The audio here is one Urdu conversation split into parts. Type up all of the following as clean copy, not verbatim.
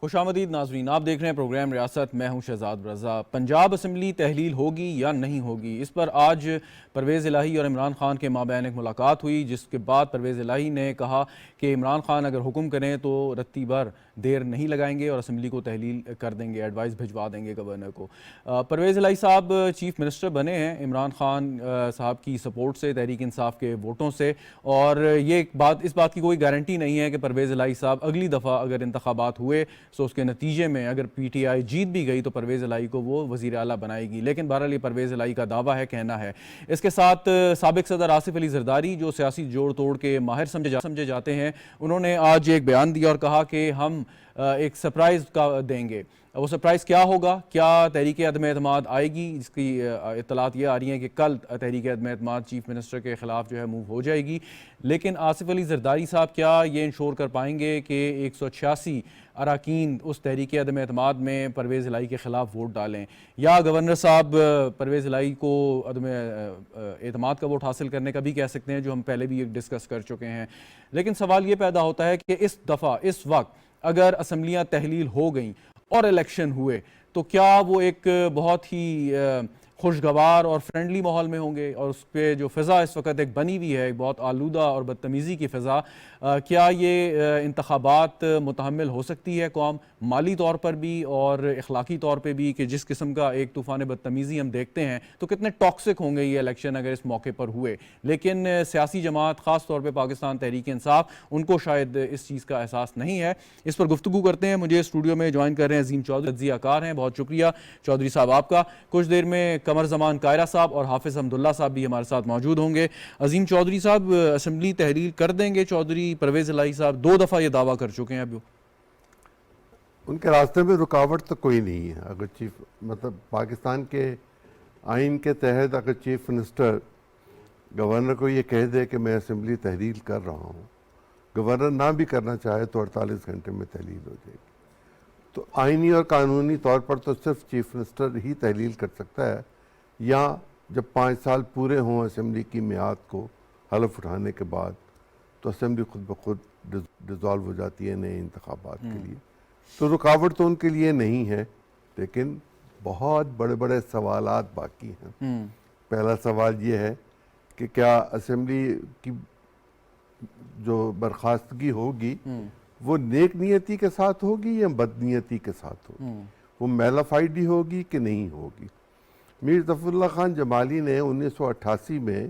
خوش آمدید ناظرین، آپ دیکھ رہے ہیں پروگرام ریاست، میں ہوں شہزاد رضا۔ پنجاب اسمبلی تحلیل ہوگی یا نہیں ہوگی، اس پر آج پرویز الہی اور عمران خان کے مابین ایک ملاقات ہوئی، جس کے بعد پرویز الہی نے کہا کہ عمران خان اگر حکم کریں تو رتی بھر دیر نہیں لگائیں گے اور اسمبلی کو تحلیل کر دیں گے، ایڈوائز بھجوا دیں گے گورنر کو۔ پرویز الہی صاحب چیف منسٹر بنے ہیں عمران خان صاحب کی سپورٹ سے، تحریک انصاف کے ووٹوں سے، اور یہ اس بات کی کوئی گارنٹی نہیں ہے کہ پرویز الہی صاحب اگلی دفعہ اگر انتخابات ہوئے تو اس کے نتیجے میں اگر پی ٹی آئی جیت بھی گئی تو پرویز الہی کو وہ وزیر اعلیٰ بنائے گی، لیکن بہرحال یہ پرویز الہی کا دعویٰ ہے، کہنا ہے۔ اس کے ساتھ سابق صدر آصف علی زرداری، جو سیاسی جوڑ توڑ کے ماہر سمجھے جاتے ہیں، انہوں نے آج ایک بیان دیا اور کہا کہ ہم ایک سرپرائز کا دیں گے۔ وہ سرپرائز کیا ہوگا؟ کیا تحریک عدم اعتماد آئے گی؟ جس کی اطلاعات یہ آ رہی ہیں کہ کل تحریک عدم اعتماد چیف منسٹر کے خلاف جو ہے موو ہو جائے گی، لیکن آصف علی زرداری صاحب کیا یہ انشور کر پائیں گے کہ 186 اراکین اس تحریک عدم اعتماد میں پرویز الہی کے خلاف ووٹ ڈالیں، یا گورنر صاحب پرویز الہی کو عدم اعتماد کا ووٹ حاصل کرنے کا بھی کہہ سکتے ہیں، جو ہم پہلے بھی ڈسکس کر چکے ہیں۔ لیکن سوال یہ پیدا ہوتا ہے کہ اس دفعہ اس وقت اگر اسمبلیاں تحلیل ہو گئیں اور الیکشن ہوئے تو کیا وہ ایک بہت ہی خوشگوار اور فرینڈلی ماحول میں ہوں گے، اور اس پہ جو فضا اس وقت ایک بنی ہوئی ہے، ایک بہت آلودہ اور بدتمیزی کی فضا، کیا یہ انتخابات متحمل ہو سکتی ہے قوم، مالی طور پر بھی اور اخلاقی طور پہ بھی، کہ جس قسم کا ایک طوفان بدتمیزی ہم دیکھتے ہیں تو کتنے ٹاکسک ہوں گے یہ الیکشن اگر اس موقع پر ہوئے؟ لیکن سیاسی جماعت، خاص طور پہ پاکستان تحریک انصاف، ان کو شاید اس چیز کا احساس نہیں ہے۔ اس پر گفتگو کرتے ہیں۔ مجھے اسٹوڈیو میں جوائن کر رہے ہیں عظیم چودھری، تجزیہ کار ہیں، بہت شکریہ چودھری صاحب آپ کا۔ کچھ دیر میں قمر زمان قائرہ صاحب اور حافظ حمداللہ صاحب بھی ہمارے ساتھ موجود ہوں گے۔ عظیم چودھری صاحب، اسمبلی تحلیل کر دیں گے چودھری پرویز الہی صاحب؟ 2 دفعہ یہ دعویٰ کر چکے ہیں ابھی۔ ان کے راستے میں رکاوٹ تو کوئی نہیں ہے۔ اگر پاکستان کے آئین کے تحت اگر چیف منسٹر گورنر کو یہ کہہ دے کہ میں اسمبلی تحلیل کر رہا ہوں، گورنر نہ بھی کرنا چاہے تو 48 گھنٹے میں تحلیل ہو جائے گی، تو آئینی اور قانونی طور پر تو صرف چیف منسٹر ہی تحلیل کر سکتا ہے، یا جب 5 سال پورے ہوں اسمبلی کی میعاد کو حلف اٹھانے کے بعد تو اسمبلی خود بخود ڈیزالو ہو جاتی ہے نئے انتخابات کے لیے۔ تو رکاوٹ تو ان کے لیے نہیں ہے، لیکن بہت بڑے بڑے سوالات باقی ہیں۔ پہلا سوال یہ ہے کہ کیا اسمبلی کی جو برخاستگی ہوگی وہ نیک نیتی کے ساتھ ہوگی یا بد نیتی کے ساتھ ہوگی، وہ میلافائڈی ہوگی کہ نہیں ہوگی۔ میر ظفر اللہ خان جمالی نے 1988 میں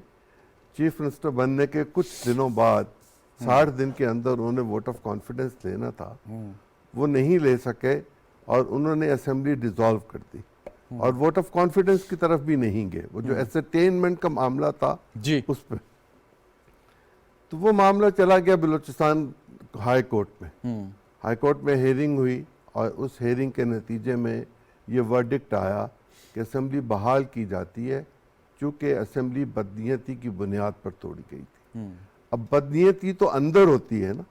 چیف منسٹر بننے کے کچھ دنوں بعد 60 دن کے اندر انہوں نے ووٹ آف کانفیڈنس لینا تھا، وہ نہیں لے سکے اور انہوں نے اسمبلی ڈیزالو کر دی، اور ووٹ آف کانفیڈنس کی طرف بھی نہیں گئے۔ وہ جو اسرٹینمنٹ کا معاملہ تھا اس پہ تو وہ معاملہ چلا گیا بلوچستان ہائی کورٹ میں۔ ہائی کورٹ میں ہیئرنگ ہوئی اور اس ہیئرنگ کے نتیجے میں یہ ورڈکٹ آیا کہ اسمبلی بحال کی جاتی ہے، چونکہ اسمبلی بدنیتی کی بنیاد پر توڑی گئی تھی۔ اب بدنیتی تو اندر ہوتی ہے نا،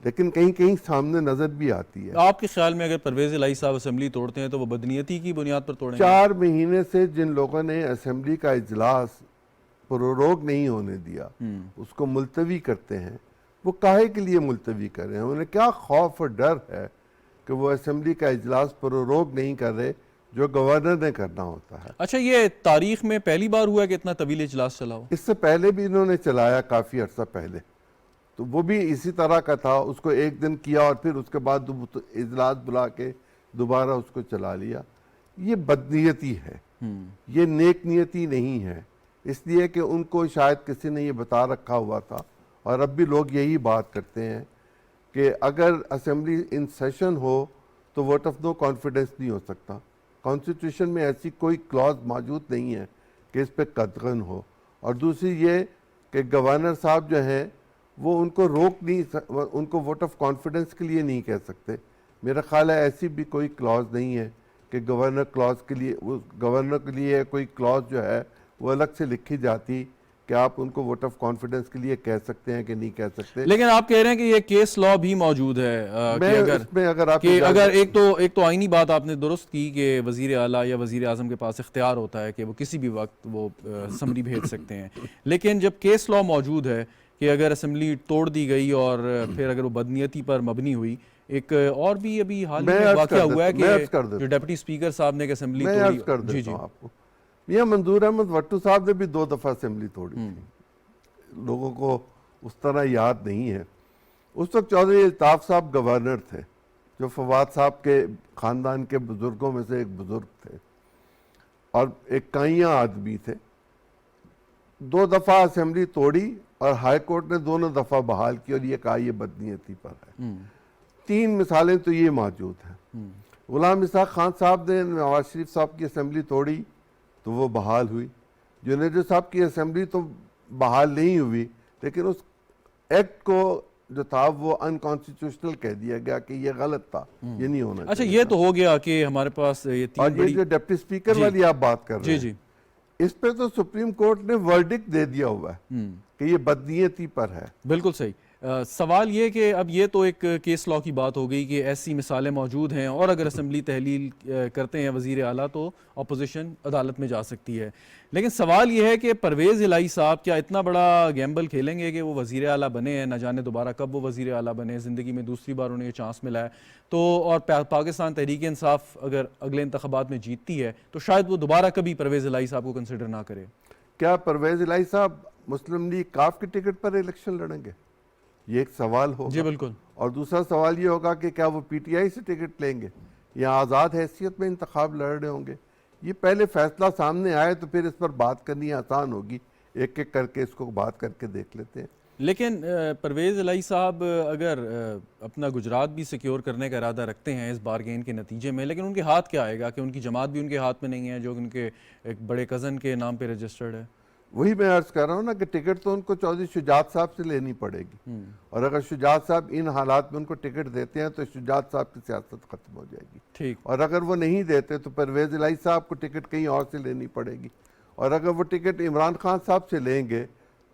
لیکن کہیں کہیں سامنے نظر بھی آتی ہے۔ آپ کے خیال میں اگر پرویز الہی صاحب اسمبلی توڑتے ہیں تو وہ بدنیتی کی بنیاد پر توڑیں گے؟ 4 مہینے سے جن لوگوں نے اسمبلی کا اجلاس پروروگ نہیں ہونے دیا، اس کو ملتوی کرتے ہیں، وہ کاہے کے لیے ملتوی کر رہے ہیں؟ انہیں کیا خوف اور ڈر ہے کہ وہ اسمبلی کا اجلاس پروروگ نہیں کر رہے جو گورنر نے کرنا ہوتا ہے؟ اچھا، یہ تاریخ میں پہلی بار ہوا ہے کہ اتنا طویل اجلاس چلا ہو؟ اس سے پہلے بھی انہوں نے چلایا کافی عرصہ پہلے، تو وہ بھی اسی طرح کا تھا، اس کو 1 دن کیا اور پھر اس کے بعد اجلاس بلا کے دوبارہ اس کو چلا لیا۔ یہ بدنیتی ہے، یہ نیک نیتی نہیں ہے، اس لیے کہ ان کو شاید کسی نے یہ بتا رکھا ہوا تھا، اور اب بھی لوگ یہی بات کرتے ہیں کہ اگر اسمبلی ان سیشن ہو تو ووٹ آف نو کانفیڈنس نہیں ہو سکتا۔ کانسٹیٹیوشن میں ایسی کوئی کلاز موجود نہیں ہے کہ اس پہ قطعاً ہو۔ اور دوسری یہ کہ گورنر صاحب جو ہیں وہ ان کو ان کو ووٹ آف کانفیڈنس کے لیے نہیں کہہ سکتے۔ میرا خیال ہے ایسی بھی کوئی کلاز نہیں ہے کہ گورنر کے لیے کوئی کلاز جو ہے وہ الگ سے لکھی جاتی کہ آپ ان کو ووٹ آف کانفیڈنس کے لیے کہہ سکتے ہیں کہ نہیں کہہ سکتے۔ لیکن آپ کہہ رہے ہیں کہ یہ کیس لا بھی موجود ہے، کہ اگر ایک تو آئینی بات آپ نے درست کی کہ وزیر اعلیٰ یا وزیر اعظم کے پاس اختیار ہوتا ہے کہ وہ کسی بھی وقت وہ سمری بھیج سکتے ہیں، لیکن جب کیس لا موجود ہے کہ اگر اسمبلی توڑ دی گئی اور پھر اگر وہ بدنیتی پر مبنی ہوئی. ایک اور بھی ابھی حال ہی میں واقعہ ہوا ہے کہ جو ڈپٹی اسپیکر صاحب نے اسمبلی میں عرض کر توڑی. دیتا ہوں آپ کو. میاں منظور احمد وٹو صاحب نے بھی 2 دفعہ اسمبلی توڑی تھی, لوگوں کو اس طرح یاد نہیں ہے. اس وقت چودھری الطاف صاحب گورنر تھے, جو فواد صاحب کے خاندان کے بزرگوں میں سے ایک بزرگ تھے اور ایک کائیاں آدمی تھے. 2 دفعہ اسمبلی توڑی اور ہائی کورٹ نے دونوں دفعہ بحال کی اور یہ کہا یہ بدنیتی پر ہے. 3 مثالیں تو یہ موجود ہیں. غلام اسحاق خان صاحب نے نواز شریف صاحب کی اسمبلی توڑی تو وہ بحال ہوئی. جنیدو صاحب کی اسمبلی تو بحال نہیں ہوئی, لیکن اس ایکٹ کو جو تھا وہ انکانسٹیٹیوشنل کہہ دیا گیا کہ یہ غلط تھا, یہ نہیں ہونا. اچھا, یہ تو ہو گیا کہ ہمارے پاس یہ 3 اور یہ بڑی جو ڈپٹی اسپیکر والی آپ بات کر رہے ہیں, اس پہ تو سپریم کورٹ نے ورڈکٹ دے دیا ہوا ہے کہ یہ بدنیتی پر ہے. بالکل صحیح. سوال یہ کہ اب یہ تو ایک کیس لاء کی بات ہو گئی کہ ایسی مثالیں موجود ہیں اور اگر اسمبلی تحلیل کرتے ہیں وزیر اعلیٰ تو اپوزیشن عدالت میں جا سکتی ہے. لیکن سوال یہ ہے کہ پرویز الہی صاحب کیا اتنا بڑا گیمبل کھیلیں گے کہ وہ وزیر اعلیٰ بنے ہیں؟ نہ جانے دوبارہ کب وہ وزیر اعلیٰ بنے, زندگی میں دوسری بار انہیں یہ چانس ملا ہے تو. اور پاکستان تحریک انصاف اگر اگلے انتخابات میں جیتتی ہے تو شاید وہ دوبارہ کبھی پرویز الہی صاحب کو کنسیڈر نہ کرے. کیا پرویز الہی صاحب مسلم لیگ کاف کی ٹکٹ پر الیکشن لڑیں گے؟ یہ ایک سوال ہوگا. جی بالکل. اور دوسرا سوال یہ ہوگا کہ کیا وہ پی ٹی آئی سے ٹکٹ لیں گے یا آزاد حیثیت میں انتخاب لڑ رہے ہوں گے؟ یہ پہلے فیصلہ سامنے آئے تو پھر اس پر بات کرنی آسان ہوگی. ایک ایک کر کے اس کو بات کر کے دیکھ لیتے ہیں. لیکن پرویز الہی صاحب اگر اپنا گجرات بھی سیکیور کرنے کا ارادہ رکھتے ہیں اس بارگین کے نتیجے میں, لیکن ان کے ہاتھ کیا آئے گا کہ ان کی جماعت بھی ان کے ہاتھ میں نہیں ہے جو ان کے ایک بڑے کزن کے نام پہ رجسٹرڈ ہے. وہی میں عرض کر رہا ہوں نا کہ ٹکٹ تو ان کو چودھری شجاعت صاحب سے لینی پڑے گی, اور اگر شجاعت صاحب ان حالات میں ان کو ٹکٹ دیتے ہیں تو شجاعت صاحب کی سیاست ختم ہو جائے گی. ٹھیک. اور اگر وہ نہیں دیتے تو پرویز الہی صاحب کو ٹکٹ کہیں اور سے لینی پڑے گی, اور اگر وہ ٹکٹ عمران خان صاحب سے لیں گے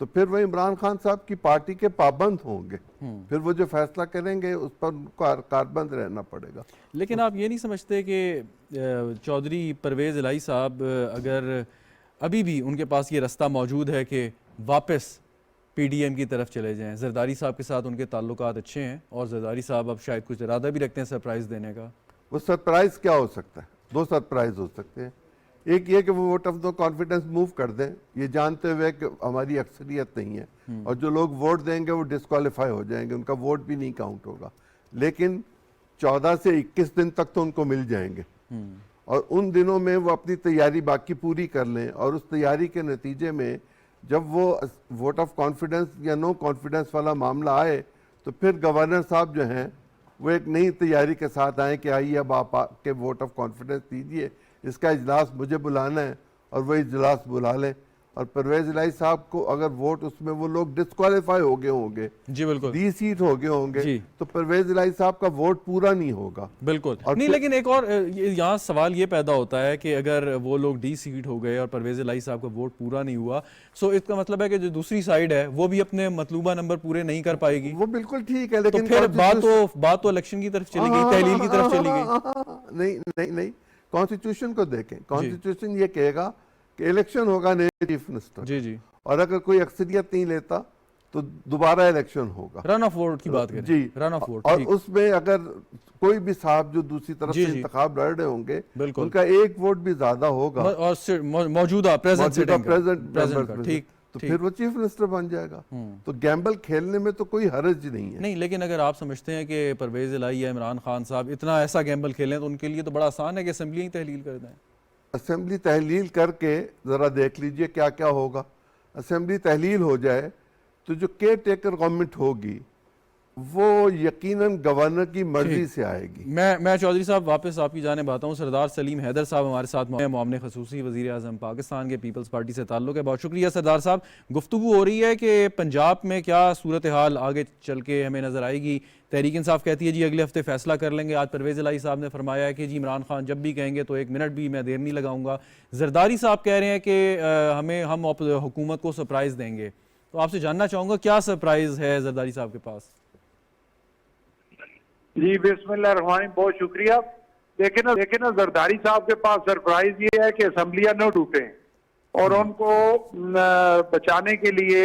تو پھر وہ عمران خان صاحب کی پارٹی کے پابند ہوں گے. پھر وہ جو فیصلہ کریں گے اس پر ان کو کاربند رہنا پڑے گا. لیکن آپ یہ نہیں سمجھتے کہ چودھری پرویز الہی صاحب اگر ابھی بھی ان کے پاس یہ رستہ موجود ہے کہ واپس پی ڈی ایم کی طرف چلے جائیں؟ زرداری صاحب کے ساتھ ان کے تعلقات اچھے ہیں اور زرداری صاحب اب شاید کچھ ارادہ بھی رکھتے ہیں سرپرائز دینے کا. وہ سرپرائز کیا ہو سکتا ہے؟ 2 سرپرائز ہو سکتے ہیں. ایک یہ کہ وہ vote of no confidence move کر دیں, یہ جانتے ہوئے کہ ہماری اکثریت نہیں ہے, اور جو لوگ ووٹ دیں گے وہ ڈسکوالیفائی ہو جائیں گے, ان کا ووٹ بھی نہیں کاؤنٹ ہوگا. لیکن 14 سے 21 دن تک تو ان کو مل جائیں گے, اور ان دنوں میں وہ اپنی تیاری باقی پوری کر لیں, اور اس تیاری کے نتیجے میں جب وہ ووٹ آف کانفیڈنس یا نو کانفیڈنس والا معاملہ آئے تو پھر گورنر صاحب جو ہیں وہ ایک نئی تیاری کے ساتھ آئیں کہ آئیے اب آپ کے ووٹ آف کانفیڈنس دیجیے, اس کا اجلاس مجھے بلانا ہے, اور وہ اجلاس بلا لیں. اور پرویز الہی صاحب کو اگر ووٹ اس میں وہ لوگ ڈسکوالیفائی ہو گئے ہوں گے, جی بالکل, 20 سیٹ ہو گئے ہوں گے, تو پرویز الہی صاحب کا ووٹ پورا نہیں ہوگا. بالکل نہیں. لیکن ایک اور یہاں سوال یہ پیدا ہوتا ہے کہ اگر وہ لوگ 20 سیٹ ہو گئے اور پرویز الہی صاحب کا ووٹ پورا نہیں ہوا, سو اس کا مطلب ہے کہ جو دوسری سائیڈ ہے وہ بھی اپنے مطلوبہ نمبر پورے نہیں کر پائے گی. وہ بالکل ٹھیک ہے, لیکن پھر بات تو الیکشن کی طرف چلی گئی, تحلیل کی طرف چلی گئی. نہیں, کانسٹیٹیوشن کو دیکھیں. کانسٹیٹیوشن یہ کہے گا کہ الیکشن ہوگا نئے چیف منسٹر, جی, اور اگر کوئی اکثریت نہیں لیتا تو دوبارہ الیکشن ہوگا. رن آف ووٹ کی بات کریں. جی, رن آف ووٹ. اور اس میں اگر کوئی بھی صاحب جو دوسری طرف سے انتخاب لڑ رہے ہوں گے, ان کا ایک ووٹ بھی زیادہ ہوگا اور موجودہ ٹھیک, تو پھر وہ چیف منسٹر بن جائے گا. تو گیمبل کھیلنے میں تو کوئی حرج نہیں ہے. نہیں, لیکن اگر آپ سمجھتے ہیں کہ پرویز الہی یا عمران خان صاحب اتنا ایسا گیمبل کھیلیں تو ان کے لیے تو بڑا آسان ہے کہ اسمبلی ہی تحلیل کر دیں. اسمبلی تحلیل کر کے ذرا دیکھ لیجئے کیا کیا ہوگا. اسمبلی تحلیل ہو جائے تو جو کیئر ٹیکر گورنمنٹ ہوگی وہ یقیناً گورنر کی مرضی سے آئے گی. میں چودھری صاحب واپس آپ کی جانب آتا ہوں. سردار سلیم حیدر صاحب ہمارے ساتھ معاون خصوصی وزیر اعظم پاکستان کے پیپلز پارٹی سے تعلق ہے. بہت شکریہ سردار صاحب. گفتگو ہو رہی ہے کہ پنجاب میں کیا صورتحال آگے چل کے ہمیں نظر آئے گی. تحریک انصاف کہتی ہے جی اگلے ہفتے فیصلہ کر لیں گے. آج پرویز الہی صاحب نے فرمایا ہے کہ جی عمران خان جب بھی کہیں گے تو 1 منٹ بھی میں دیر نہیں لگاؤں گا. زرداری صاحب کہہ رہے ہیں کہ ہم حکومت کو سرپرائز دیں گے. تو آپ سے جاننا چاہوں گا کیا سرپرائز ہے زرداری صاحب کے پاس؟ جی بسم اللہ الرحمن الرحیم, بہت شکریہ. دیکھیں نا زرداری صاحب کے پاس سرپرائز یہ ہے کہ اسمبلیاں نہ ٹوٹیں, اور ان کو بچانے کے لیے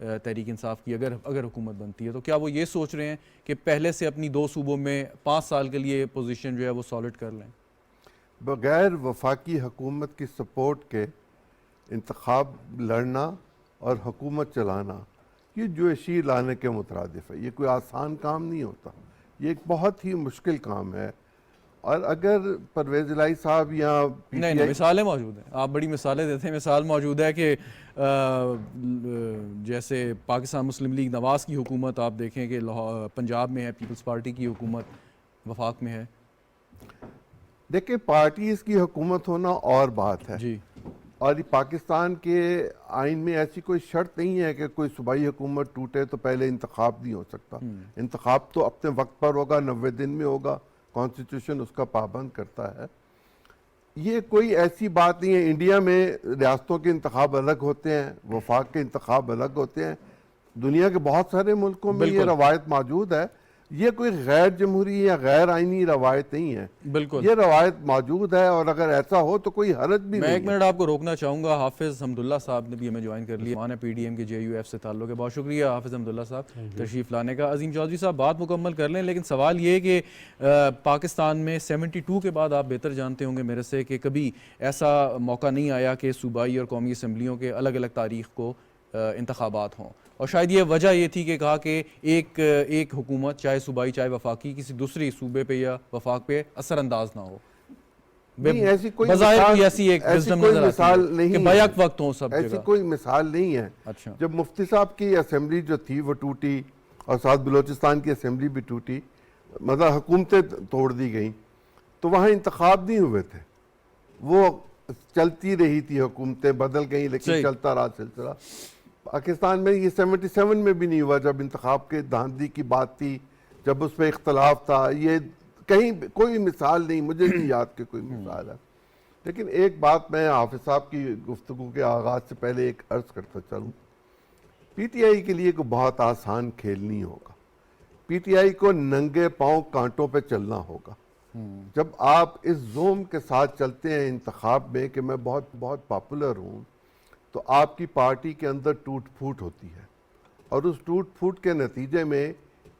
تحریک انصاف کی اگر حکومت بنتی ہے، تو کیا وہ یہ سوچ رہے ہیں کہ پہلے سے اپنی 2 صوبوں میں 5 سال کے لیے پوزیشن جو ہے وہ سالڈ کر لیں؟ بغیر وفاقی حکومت کی سپورٹ کے انتخاب لڑنا اور حکومت چلانا یہ جوشی لانے کے مترادف ہے. یہ کوئی آسان کام نہیں ہوتا، یہ ایک بہت ہی مشکل کام ہے. اور اگر پرویز الہی صاحب یا نہیں مثالیں موجود ہیں، آپ بڑی مثالیں دیتے ہیں. مثال موجود ہے کہ جیسے پاکستان مسلم لیگ نواز کی حکومت آپ دیکھیں کہ پنجاب میں ہے، پیپلز پارٹی کی حکومت وفاق میں ہے. دیکھیں پارٹیز کی حکومت ہونا اور بات ہے جی، اور یہ پاکستان کے آئین میں ایسی کوئی شرط نہیں ہے کہ کوئی صوبائی حکومت ٹوٹے تو پہلے انتخاب نہیں ہو سکتا. انتخاب تو اپنے وقت پر ہوگا، 90 دن میں ہوگا، کانسٹیٹیوشن اس کا پابند کرتا ہے. یہ کوئی ایسی بات نہیں ہے. انڈیا میں ریاستوں کے انتخاب الگ ہوتے ہیں، وفاق کے انتخاب الگ ہوتے ہیں. دنیا کے بہت سارے ملکوں میں یہ روایت موجود ہے. یہ کوئی غیر جمہوری یا غیر آئینی روایت نہیں ہے، بالکل یہ روایت موجود ہے. اور اگر ایسا ہو تو کوئی حرج بھی میں نہیں ایک منٹ آپ کو روکنا چاہوں گا. حافظ حمداللہ صاحب نے بھی ہمیں جوائن کر لیا، مانا پی ڈی ایم کے جے یو ایف سے تعلق ہے. بہت شکریہ حافظ حمداللہ صاحب تشریف لانے کا. عظیم چودھری صاحب بات مکمل کر لیں، لیکن سوال یہ کہ پاکستان میں 72 کے بعد آپ بہتر جانتے ہوں گے میرے سے کہ کبھی ایسا موقع نہیں آیا کہ صوبائی اور قومی اسمبلیوں کے الگ الگ تاریخ کو انتخابات ہوں، اور شاید یہ وجہ یہ تھی کہ کہا کہ ایک حکومت چاہے صوبائی چاہے وفاقی کسی دوسری صوبے پہ یا وفاق پہ اثر انداز نہ ہو. نہیں، ایسی کوئی بظاہر کوئی ایسی ایک wisdom نظر آتی مثال ہے نہیں کہ ہے. بیک وقت ہوں سب ایسی جگہ. کوئی مثال نہیں ہے. اچھا، جب مفتی صاحب کی اسمبلی جو تھی وہ ٹوٹی اور ساتھ بلوچستان کی اسمبلی بھی ٹوٹی، مطلب حکومتیں توڑ دی گئیں، تو وہاں انتخاب نہیں ہوئے تھے، وہ چلتی رہی تھی، حکومتیں بدل گئیں لیکن چلتا رہا سلسلہ. پاکستان میں یہ 77 میں بھی نہیں ہوا جب انتخاب کے دھاندلی کی بات تھی، جب اس پہ اختلاف تھا. یہ کہیں کوئی مثال نہیں، مجھے نہیں یاد کہ کوئی مثال ہے. لیکن ایک بات میں حافظ صاحب کی گفتگو کے آغاز سے پہلے ایک عرض کرتا چلوں. پی ٹی آئی کے لیے کوئی بہت آسان کھیل نہیں ہوگا. پی ٹی آئی کو ننگے پاؤں کانٹوں پہ چلنا ہوگا. جب آپ اس زوم کے ساتھ چلتے ہیں انتخاب میں کہ میں بہت بہت پاپولر ہوں، تو آپ کی پارٹی کے اندر ٹوٹ پھوٹ ہوتی ہے، اور اس ٹوٹ پھوٹ کے نتیجے میں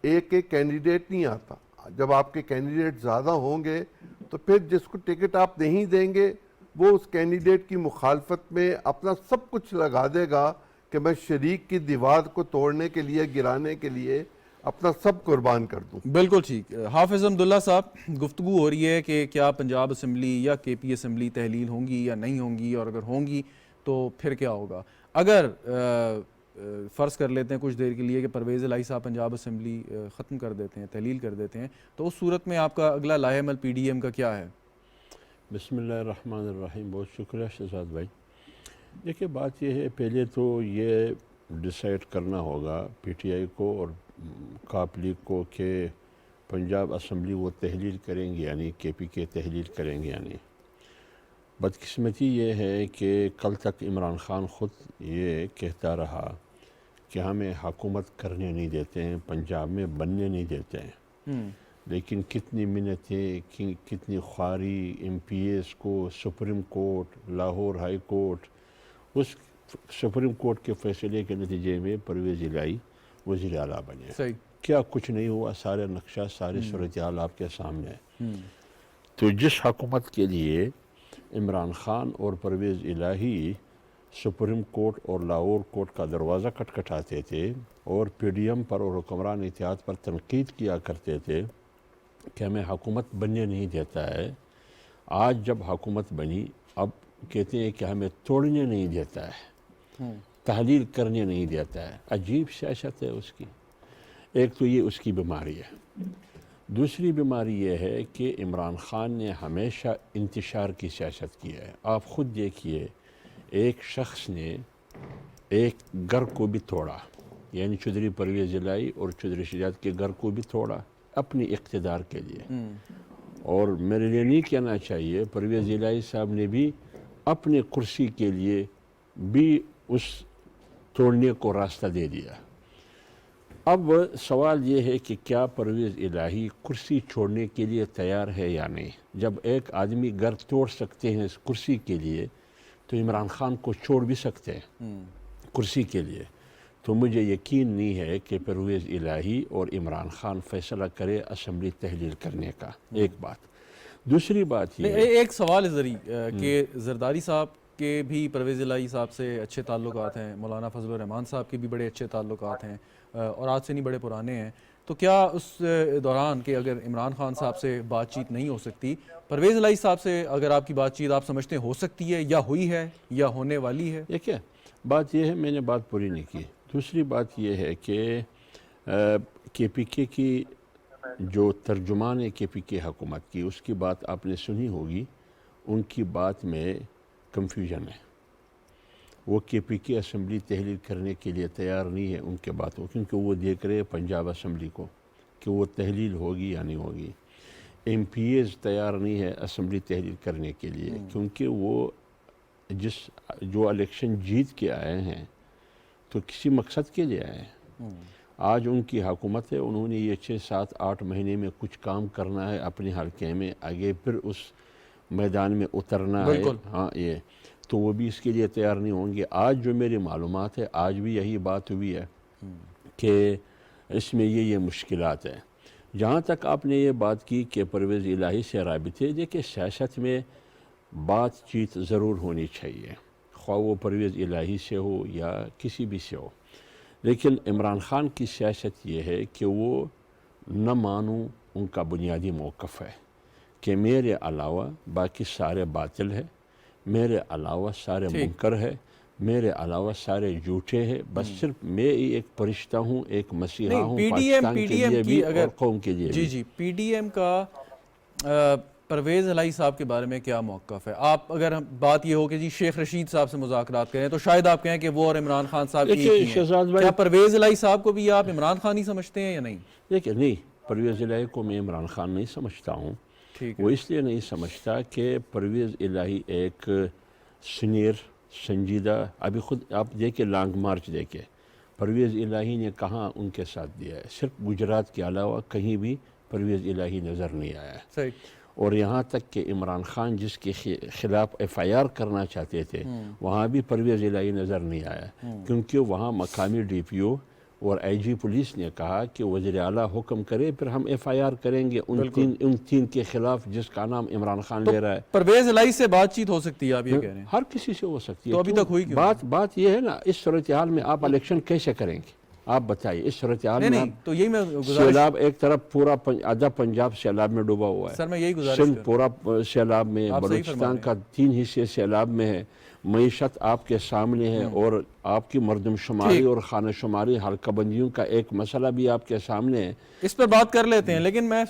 ایک کینڈیڈیٹ نہیں آتا. جب آپ کے کینڈیڈیٹ زیادہ ہوں گے تو پھر جس کو ٹکٹ آپ نہیں دیں گے وہ اس کینڈیڈیٹ کی مخالفت میں اپنا سب کچھ لگا دے گا کہ میں شریک کی دیوار کو توڑنے کے لیے، گرانے کے لیے اپنا سب قربان کر دوں. بالکل ٹھیک. حافظ حمداللہ صاحب گفتگو ہو رہی ہے کہ کیا پنجاب اسمبلی یا کے پی اسمبلی تحلیل ہوں گی یا نہیں ہوں گی، اور اگر ہوں گی تو پھر کیا ہوگا. اگر فرض کر لیتے ہیں کچھ دیر کے لیے کہ پرویز الہی صاحب پنجاب اسمبلی ختم کر دیتے ہیں، تحلیل کر دیتے ہیں، تو اس صورت میں آپ کا اگلا لاہ عمل پی ڈی ایم کا کیا ہے؟ بسم اللہ الرحمن الرحیم. بہت شکریہ شہزاد بھائی. دیکھیے بات یہ ہے، پہلے تو یہ ڈیسائیڈ کرنا ہوگا پی ٹی آئی کو اور کاپ لیگ کو کہ پنجاب اسمبلی وہ تحلیل کریں گے، یعنی کے پی کے تحلیل کریں گے. یعنی بدقسمتی یہ ہے کہ کل تک عمران خان خود یہ کہتا رہا کہ ہمیں حکومت کرنے نہیں دیتے ہیں، پنجاب میں بننے نہیں دیتے ہیں. لیکن کتنی منتیں، کتنی خواری ایم پی ایس کو، supreme court, Lahore high court, اس سپریم کورٹ کے فیصلے کے نتیجے میں پرویز الہی وزیر اعلیٰ بنے. صحیح. کیا کچھ نہیں ہوا، سارے نقشہ، ساری صورتحال آپ کے سامنے ہے. تو جس حکومت کے لیے عمران خان اور پرویز الہی سپریم کورٹ اور لاہور کورٹ کا دروازہ کھٹکھٹاتے تھے اور پی ڈی ایم پر اور حکمران اتحاد پر تنقید کیا کرتے تھے کہ ہمیں حکومت بننے نہیں دیتا ہے، آج جب حکومت بنی اب کہتے ہیں کہ ہمیں توڑنے نہیں دیتا ہے، تحلیل کرنے نہیں دیتا ہے. عجیب سیاست ہے اس کی. ایک تو یہ اس کی بیماری ہے. دوسری بیماری یہ ہے کہ عمران خان نے ہمیشہ انتشار کی سیاست کی ہے. آپ خود دیکھیے، ایک شخص نے ایک گھر کو بھی توڑا، یعنی چودھری پرویز الہی اور چودھری شجاعت کے گھر کو بھی توڑا اپنی اقتدار کے لیے. اور میرے لیے نہیں کہنا چاہیے، پرویز الہی صاحب نے بھی اپنے کرسی کے لیے بھی اس توڑنے کو راستہ دے دیا. اب سوال یہ ہے کہ کیا پرویز الہی کرسی چھوڑنے کے لیے تیار ہے یا نہیں؟ جب ایک آدمی گھر توڑ سکتے ہیں اس کرسی کے لیے تو عمران خان کو چھوڑ بھی سکتے ہیں کرسی کے لیے. تو مجھے یقین نہیں ہے کہ پرویز الہی اور عمران خان فیصلہ کرے اسمبلی تحلیل کرنے کا. ایک بات. دوسری بات یہ ایک سوال ہے ذری کہ زرداری صاحب کے بھی پرویز الہی صاحب سے اچھے تعلقات ہیں, مولانا فضل الرحمان صاحب کے بھی بڑے اچھے تعلقات ہیں اور آج سے نہیں بڑے پرانے ہیں, تو کیا اس دوران کہ اگر عمران خان صاحب سے بات چیت نہیں ہو سکتی, پرویز الہی صاحب سے اگر آپ کی بات چیت آپ سمجھتے ہیں ہو سکتی ہے یا ہوئی ہے یا ہونے والی ہے؟ دیکھیے بات یہ ہے, میں نے بات پوری نہیں کی. دوسری بات یہ ہے کہ پی کے کی جو ترجمان کے پی کے حکومت کی, اس کی بات آپ نے سنی ہوگی. ان کی بات میں کنفیوژن ہے. وہ کے پی کے اسمبلی تحلیل کرنے کے لیے تیار نہیں ہے ان کے باتوں, کیونکہ وہ دیکھ رہے پنجاب اسمبلی کو کہ وہ تحلیل ہوگی یا نہیں ہوگی. ایم پی ایز تیار نہیں ہے اسمبلی تحلیل کرنے کے لیے, کیونکہ وہ جو الیکشن جیت کے آئے ہیں تو کسی مقصد کے لیے آئے ہیں. آج ان کی حکومت ہے, انہوں نے یہ 6-7-8 مہینے میں کچھ کام کرنا ہے اپنے حلقے میں, آگے پھر اس میدان میں اترنا ہے. ہاں یہ تو وہ بھی اس کے لیے تیار نہیں ہوں گے. آج جو میری معلومات ہے, آج بھی یہی بات ہوئی ہے کہ اس میں یہ مشکلات ہیں. جہاں تک آپ نے یہ بات کی کہ پرویز الہی سے رابطے, دیکھیں سیاست میں بات چیت ضرور ہونی چاہیے, خواہ وہ پرویز الہی سے ہو یا کسی بھی سے ہو. لیکن عمران خان کی سیاست یہ ہے کہ وہ نہ مانوں ان کا بنیادی موقف ہے کہ میرے علاوہ باقی سارے باطل ہے, میرے علاوہ سارے منکر ہے, میرے علاوہ سارے جھوٹے ہیں, بس صرف میں ہی ایک فرشتہ ہوں, ایک مسیحا ہوں پاکستان کے لیے بھی اور قوم کے لیے بھی. جی پی ڈی ایم کا پرویز الہی صاحب کے بارے میں کیا موقف ہے؟ آپ اگر بات یہ ہو کہ جی شیخ رشید صاحب سے مذاکرات کریں تو شاید آپ کہیں کہ وہ اور عمران خان صاحب کی ہیں, کیا پرویز الہی صاحب کو بھی آپ عمران خان ہی سمجھتے ہیں یا نہیں؟ دیکھیں نہیں, پرویز الہی کو میں عمران خان نہیں سمجھتا ہوں. وہ اس لیے نہیں سمجھتا کہ پرویز الہی ایک سینئر سنجیدہ, ابھی خود آپ دیکھیں لانگ مارچ دیکھیں, پرویز الہی نے کہاں ان کے ساتھ دیا ہے, صرف گجرات کے علاوہ کہیں بھی پرویز الہی نظر نہیں آیا ہے. صحیح. اور یہاں تک کہ عمران خان جس کے خلاف ایف آئی آر کرنا چاہتے تھے وہاں بھی پرویز الہی نظر نہیں آیا, کیونکہ وہاں مقامی ڈی پی او اور آئی جی پولیس نے کہا کہ وزیر اعلیٰ حکم کرے پھر ہم ایف آئی آر کریں گے ان تین کے خلاف جس کا نام عمران خان لے رہا ہے. پرویز الہی سے بات چیت ہو سکتی ہے آپ یہ کہہ رہے ہیں؟ ہر کسی سے ہو سکتی ہے. تو ابھی تک ہوئی کیوں؟ بات یہ ہے نا, اس صورتحال میں آپ الیکشن کیسے کریں گے آپ بتائیے. اس صورتحال میں تو یہی میں سیلاب, ایک طرف پورا آدھا پنجاب سیلاب میں ڈوبا ہوا ہے, سر میں یہی گزارش سندھ پورا سیلاب میں, بلوچستان کا 3 حصے سیلاب میں ہے, معیشت آپ کے سامنے ہے, اور آپ کی مردم شماری اور خانہ شماری حلقہ بندیوں کا ایک مسئلہ بھی آپ کے سامنے ہے. اس پر بات کر لیتے ہیں, لیکن میں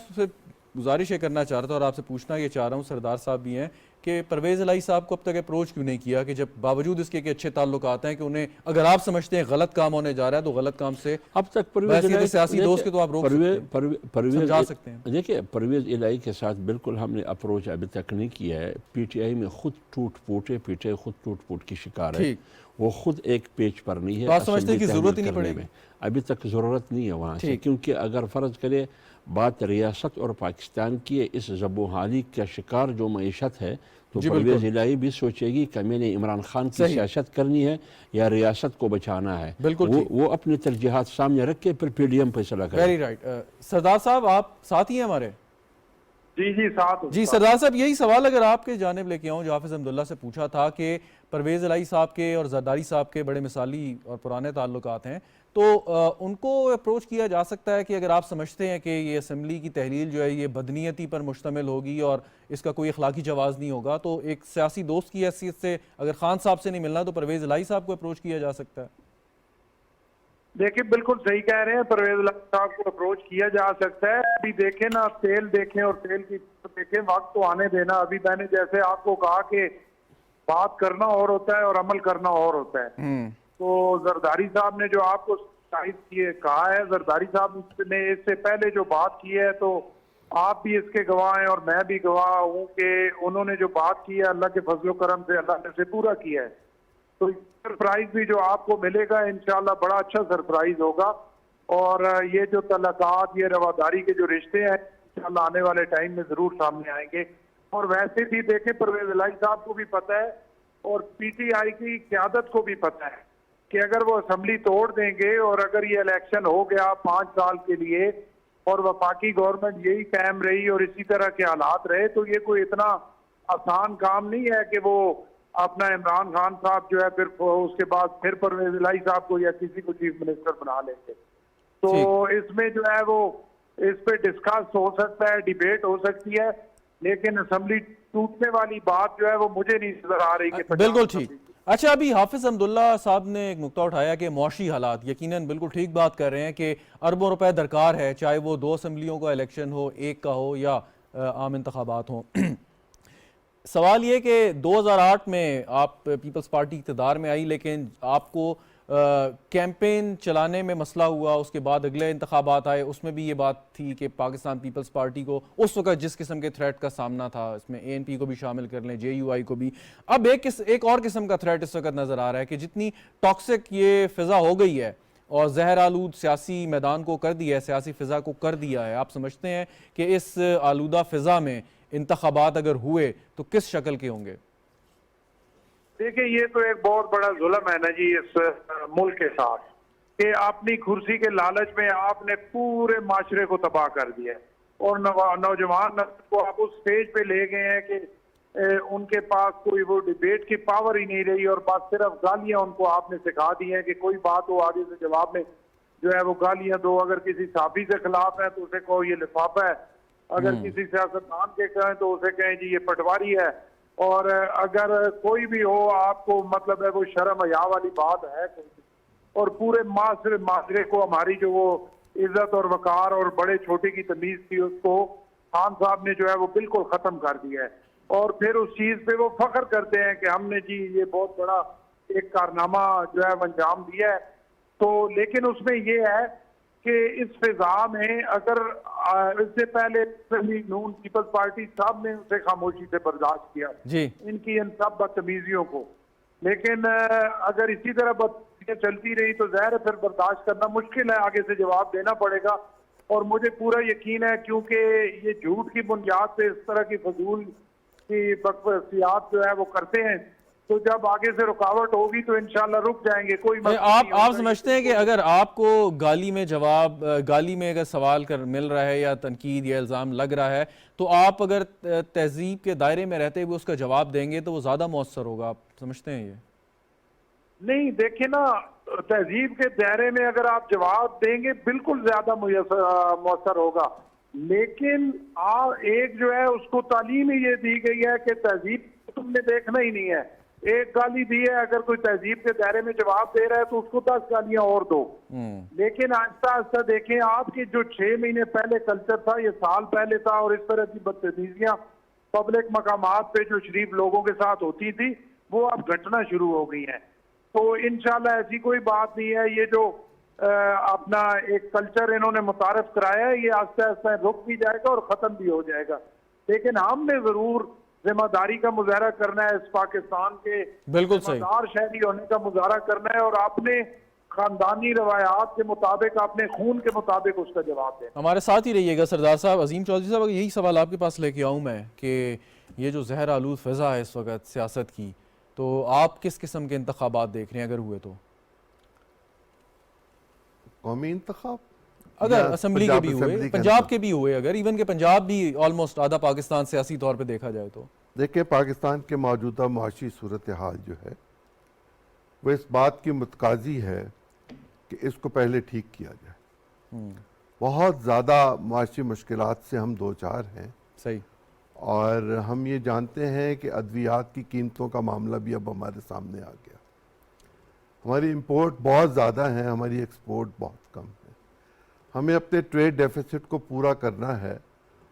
گزارش یہ کرنا چاہ رہا تھا اور آپ سے پوچھنا یہ چاہ رہا ہوں, سردار صاحب بھی ہیں, کہ پرویز الہی صاحب کو اب تک اپروچ کیوں نہیں کیا, کہ جب باوجود اس کے کہ اچھے تعلقات ہیں کہ انہیں اگر آپ سمجھتے ہیں غلط کام ہونے جا رہا ہے تو غلط کام سے اب تک سیاسی دوست کے تو آپ روک سمجھا سکتے ہیں. دیکھیں پرویز الہی کے ساتھ بالکل ہم نے اپروچ ابھی تک نہیں کیا ہے. پی ٹی آئی میں خود ٹوٹ پوٹ کی شکار ہے, وہ خود ایک پیج پر نہیں ہے. آپ سمجھتے ہیں کہ ضرورت ہی نہیں پڑے گی؟ ابھی تک ضرورت نہیں ہے وہاں سے, کیونکہ اگر فرض کرے بات ریاست اور پاکستان کی ہے, اس زب و حالی کا شکار جو معیشت ہے, تو پرویز الہی بھی سوچے گی کہ میں نے عمران خان کی سیاست کرنی ہے یا ریاست کو بچانا ہے. وہ اپنی ترجیحات سامنے رکھ کے پھر پی ڈی ایم فیصلہ کرے. Very right. سردار صاحب آپ ساتھ ہی ہیں ہمارے؟ جی ساتھ. جی سردار صاحب, یہی سوال اگر آپ کے جانب لے کے آؤں, جو حافظ حمداللہ سے پوچھا تھا کہ پرویز الہی صاحب کے اور زرداری صاحب کے بڑے مثالی اور پرانے تعلقات ہیں, تو ان کو اپروچ کیا جا سکتا ہے کہ اگر آپ سمجھتے ہیں کہ یہ اسمبلی کی تحلیل جو ہے یہ بدنیتی پر مشتمل ہوگی اور اس کا کوئی اخلاقی جواز نہیں ہوگا, تو ایک سیاسی دوست کی حیثیت سے اگر خان صاحب سے نہیں ملنا تو پرویز الہی صاحب کو اپروچ کیا جا سکتا ہے؟ دیکھیں بالکل صحیح کہہ رہے ہیں, پرویز الہی صاحب کو اپروچ کیا جا سکتا ہے. ابھی دیکھیں نا, تیل دیکھیں اور تیل کی دیکھیں, وقت تو آنے دینا. ابھی میں نے جیسے آپ کو کہا کہ بات کرنا اور ہوتا ہے اور عمل کرنا اور ہوتا ہے, تو زرداری صاحب نے جو آپ کو کہا ہے, زرداری صاحب نے اس سے پہلے جو بات کی ہے تو آپ بھی اس کے گواہ ہیں اور میں بھی گواہ ہوں کہ انہوں نے جو بات کی ہے اللہ کے فضل و کرم سے اللہ نے اسے پورا کیا ہے. تو سرپرائز بھی جو آپ کو ملے گا انشاءاللہ بڑا اچھا سرپرائز ہوگا, اور یہ جو تعلقات, یہ رواداری کے جو رشتے ہیں انشاءاللہ آنے والے ٹائم میں ضرور سامنے آئیں گے. اور ویسے بھی دیکھیں پرویز الہی صاحب کو بھی پتہ ہے اور پی ٹی آئی کی قیادت کو بھی پتہ ہے کہ اگر وہ اسمبلی توڑ دیں گے اور اگر یہ الیکشن ہو گیا 5 سال کے لیے اور وفاقی گورنمنٹ یہی قائم رہی اور اسی طرح کے حالات رہے تو یہ کوئی اتنا آسان کام نہیں ہے کہ وہ اپنا عمران خان صاحب جو ہے پھر اس کے بعد پھر پرویز الہی صاحب کو یا کسی کو چیف منسٹر بنا لیں گے. تو اس میں جو ہے وہ اس پہ ڈسکس ہو سکتا ہے, ڈیبیٹ ہو سکتی ہے, لیکن اسمبلی ٹوٹنے والی بات جو ہے وہ مجھے نہیں نظر آ رہی کہ بالکل ٹھیک. اچھا, ابھی حافظ حمداللہ صاحب نے ایک نقطہ اٹھایا کہ معاشی حالات, یقیناً بالکل ٹھیک بات کر رہے ہیں کہ اربوں روپے درکار ہے, چاہے وہ 2 اسمبلیوں کا الیکشن ہو, ایک کا ہو یا عام انتخابات ہوں. سوال یہ کہ 2008 میں آپ پیپلز پارٹی اقتدار میں آئی, لیکن آپ کو کیمپین چلانے میں مسئلہ ہوا, اس کے بعد اگلے انتخابات آئے, اس میں بھی یہ بات تھی کہ پاکستان پیپلز پارٹی کو اس وقت جس قسم کے تھریٹ کا سامنا تھا, اس میں ANP کو بھی شامل کر لیں, JUI کو بھی, اب ایک اور قسم کا تھریٹ اس وقت نظر آ رہا ہے کہ جتنی ٹاکسک یہ فضا ہو گئی ہے اور زہر آلود سیاسی میدان کو کر دیا ہے, سیاسی فضا کو کر دیا ہے, آپ سمجھتے ہیں کہ اس آلودہ فضا میں انتخابات اگر ہوئے تو کس شکل کے ہوں گے؟ دیکھیں, یہ تو ایک بہت بڑا ظلم ہے نا جی اس ملک کے ساتھ کہ اپنی کرسی کے لالچ میں آپ نے پورے معاشرے کو تباہ کر دیا اور نوجوان نسل کو آپ اس سٹیج پہ لے گئے ہیں کہ ان کے پاس کوئی وہ ڈیبیٹ کی پاور ہی نہیں رہی اور بس صرف گالیاں ان کو آپ نے سکھا دی ہیں کہ کوئی بات ہو آگے سے جواب میں جو ہے وہ گالیاں دو, اگر کسی صحافی کے خلاف ہے تو اسے کہو یہ لفافہ ہے, اگر کسی سیاستدان کے کہیں تو اسے کہیں جی یہ پٹواری ہے, اور اگر کوئی بھی ہو آپ کو مطلب ہے وہ شرم حیا والی بات ہے, اور پورے معاشرے کو ہماری جو وہ عزت اور وقار اور بڑے چھوٹے کی تمیز تھی اس کو خان صاحب نے جو ہے وہ بالکل ختم کر دیا ہے, اور پھر اس چیز پہ وہ فخر کرتے ہیں کہ ہم نے جی یہ بہت بڑا ایک کارنامہ جو ہے انجام دیا ہے. تو لیکن اس میں یہ ہے کہ اس فضا میں اگر اس سے پہلے نون پیپلز پارٹی صاحب نے اسے خاموشی سے برداشت کیا ان کی ان سب بدتمیزیوں کو, لیکن اگر اسی طرح بدتمیزیاں چلتی رہی تو ظاہر ہے پھر برداشت کرنا مشکل ہے, آگے سے جواب دینا پڑے گا. اور مجھے پورا یقین ہے کیونکہ یہ جھوٹ کی بنیاد پہ اس طرح کی فضول کی بکواس جو ہے وہ کرتے ہیں, تو جب آگے سے رکاوٹ ہوگی تو انشاءاللہ رک جائیں گے. کوئی آپ سمجھتے ہیں کہ اگر آپ کو گالی میں جواب, گالی میں اگر سوال مل رہا ہے یا تنقید یا الزام لگ رہا ہے تو آپ اگر تہذیب کے دائرے میں رہتے ہوئے اس کا جواب دیں گے تو وہ زیادہ مؤثر ہوگا, آپ سمجھتے ہیں یہ؟ نہیں, دیکھیں نا, تہذیب کے دائرے میں اگر آپ جواب دیں گے بالکل زیادہ مؤثر ہوگا, لیکن ایک جو ہے اس کو تعلیم ہی یہ دی گئی ہے کہ تہذیب تم نے دیکھنا ہی نہیں ہے. ایک گالی دی ہے, اگر کوئی تہذیب کے دائرے میں جواب دے رہا ہے تو اس کو 10 گالیاں اور دو. لیکن آہستہ آہستہ دیکھیں, آپ کے جو 6 مہینے پہلے کلچر تھا, یہ سال پہلے تھا, اور اس طرح کی بدتمیزیاں پبلک مقامات پہ جو شریف لوگوں کے ساتھ ہوتی تھی وہ اب گھٹنا شروع ہو گئی ہیں. تو انشاءاللہ ایسی کوئی بات نہیں ہے. یہ جو اپنا ایک کلچر انہوں نے متعارف کرایا ہے یہ آہستہ آہستہ رک بھی جائے گا اور ختم بھی ہو جائے گا, لیکن ہم نے ضرور ذمہ داری کا مظاہرہ کرنا ہے, اس پاکستان کے ذمہ دار شہری ہونے کا مظاہرہ کرنا ہے, اور اپنے خاندانی روایات کے مطابق, اپنے خون کے مطابق اس کا جواب دیں. ہمارے ساتھ ہی رہیے گا سردار صاحب. عظیم چودھری صاحب, یہی سوال آپ کے پاس لے کے آؤں میں کہ یہ جو زہر آلود فضا ہے اس وقت سیاست کی, تو آپ کس قسم کے انتخابات دیکھ رہے ہیں اگر ہوئے تو؟ قومی انتخاب اگر اسمبلی کے بھی ہوئے, پنجاب کے بھی ہوئے, اگر ایون کہ پنجاب بھی آلموسٹ آدھا پاکستان سیاسی طور پہ دیکھا جائے تو دیکھیں, پاکستان کے موجودہ معاشی صورتحال جو ہے وہ اس بات کی متقاضی ہے کہ اس کو پہلے ٹھیک کیا جائے. بہت زیادہ معاشی مشکلات سے ہم دوچار ہیں. صحیح. اور ہم یہ جانتے ہیں کہ ادویات کی قیمتوں کا معاملہ بھی اب ہمارے سامنے آ گیا. ہماری امپورٹ بہت زیادہ ہے, ہماری ایکسپورٹ بہت کم ہے. ہمیں اپنے ٹریڈ ڈیفیسٹ کو پورا کرنا ہے